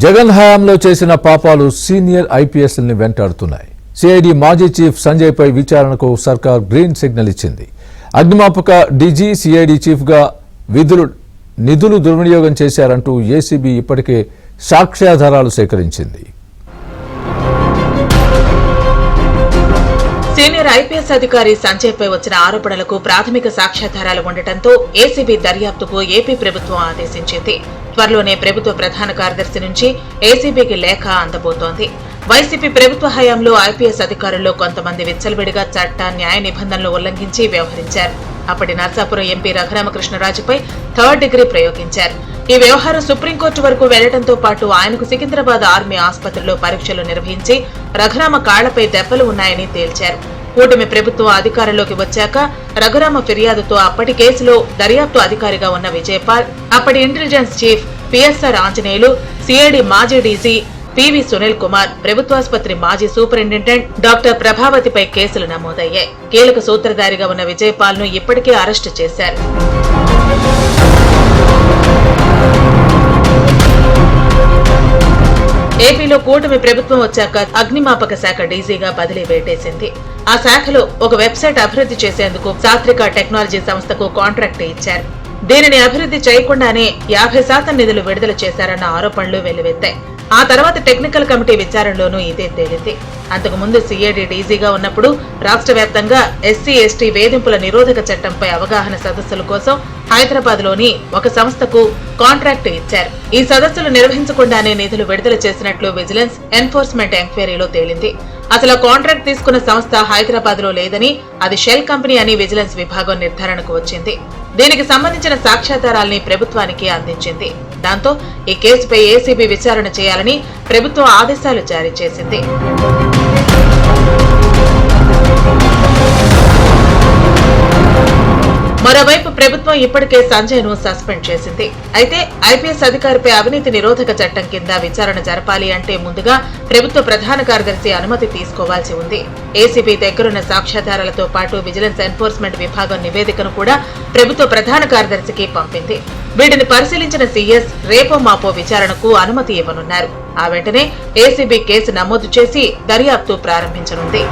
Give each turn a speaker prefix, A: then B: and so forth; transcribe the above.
A: జగన్ హయాంలో చేసిన పాపాలు సీనియర్ ఐపీఎస్ని వెంటాడుతున్నాయి. సిఐడి మాజీ చీఫ్ సంజయ్ పై విచారణకు సర్కార్ గ్రీన్ సిగ్నల్ ఇచ్చింది. అగ్నిమాపక డీజీ సిఐడి చీఫ్గా నిధులు దుర్వినియోగం చేశారంటూ ఏసీబీ ఇప్పటికే సాక్ష్యాధారాలు సేకరించింది.
B: సీనియర్ ఐపీఎస్ అధికారి సంజయ్ పై వచ్చిన ఆరోపణలకు ప్రాథమిక సాక్ష్యాధారాలు ఉండటంతో ఏసీబీ దర్యాప్తుకు ఏపీ ప్రభుత్వం ఆదేశించింది. త్వరలోనే ప్రభుత్వ ప్రధాన కార్యదర్శి నుంచి ఏసీబీకి లేఖ అందబోతోంది. వైసీపీ ప్రభుత్వ హయాంలో ఐపీఎస్ అధికారుల్లో కొంతమంది విచ్చలవిడిగా చట్ట న్యాయ నిబంధనలు ఉల్లంఘించి వ్యవహరించారు. అప్పటి నర్సాపురం ఎంపీ రఘురామకృష్ణరాజుపై 3rd డిగ్రీ ప్రయోగించారు. ఈ వ్యవహారం సుప్రీంకోర్టు వరకు వెళ్లడంతో పాటు ఆయనకు సికింద్రాబాద్ ఆర్మీ ఆసుపత్రిలో పరీక్షలు నిర్వహించి రఘురామ కాళ్లపై దెబ్బలు ఉన్నాయని తేల్చారు. కూటమి ప్రభుత్వం అధికారంలోకి వచ్చాక రఘురామ ఫిర్యాదుతో అప్పటి కేసులో దర్యాప్తు అధికారిగా ఉన్న విజయపాల్, అప్పటి intelligence chief PSR Anjaneyulu, CID మాజీ డీజీ పివి సునీల్ కుమార్, ప్రభుత్వాసుపత్రి మాజీ సూపరింటెండెంట్ డాక్టర్ ప్రభావతిపై కేసులు నమోదయ్యాయి. కీలక సూత్రధారిగా ఉన్న విజయపాల్ ను ఇప్పటికే అరెస్టు చేశారు. ఏపీలో కూటమి ప్రభుత్వం వచ్చాక అగ్నిమాపక శాఖ డీజీగా బదిలీ వేటేసింది. ఆ శాఖలో ఒక వెబ్సైట్ అభివృద్ధి చేసేందుకు సాత్రిక టెక్నాలజీ సంస్థకు కాంట్రాక్ట్ ఇచ్చారు. దీనిని అభివృద్ధి చేయకుండానే 50% నిధులు విడుదల చేశారన్న ఆరోపణలు వెల్లువెత్తాయి. ఆ తర్వాత టెక్నికల్ కమిటీ విచారణలోనూ ఇదే తేలింది. అంతకుముందు సిఐడి డీజీగా ఉన్నప్పుడు రాష్ట్ర వ్యాప్తంగా ఎస్సీ ఎస్టీ వేధింపుల నిరోధక చట్టంపై అవగాహన సదస్సుల కోసం హైదరాబాద్ లోని ఒక సంస్థకు కాంట్రాక్ట్ ఇచ్చారు. ఈ సదస్సులు నిర్వహించకుండానే నిధులు విడుదల చేసినట్లు విజిలెన్స్ ఎన్ఫోర్స్మెంట్ ఎంక్వైరీలో తేలింది. అసలు కాంట్రాక్ట్ తీసుకున్న సంస్థ హైదరాబాద్ లో లేదని, అది షెల్ కంపెనీ అని విజిలెన్స్ విభాగం నిర్ధారణకు వచ్చింది. దీనికి సంబంధించిన సాక్ష్యాధారాల్ని ప్రభుత్వానికి అందించింది. దాంతో ఈ కేసుపై ఏసీబీ విచారణ చేయాలని ప్రభుత్వం ఆదేశాలు జారీ చేసింది. మరోవైపు ప్రభుత్వం ఇప్పటికే సంజయ్ ను సస్పెండ్ చేసింది. అయితే ఐపీఎస్ అధికారిపై అవినీతి నిరోధక చట్టం కింద విచారణ జరపాలి అంటే ముందుగా ప్రభుత్వ ప్రధాన కార్యదర్శి అనుమతి తీసుకోవాల్సి ఉంది. ఏసీబీ దగ్గరున్న సాక్ష్యాధారాలతో పాటు విజిలెన్స్ ఎన్ఫోర్స్మెంట్ విభాగం నివేదికను కూడా ప్రభుత్వ ప్రధాన కార్యదర్శికి పంపింది. వీటిని పరిశీలించిన సీఎస్ రేపో మాపో విచారణకు అనుమతి ఇవ్వనున్నారు. ఆ వెంటనే ఏసీబీ కేసు నమోదు చేసి దర్యాప్తు ప్రారంభించనుంది.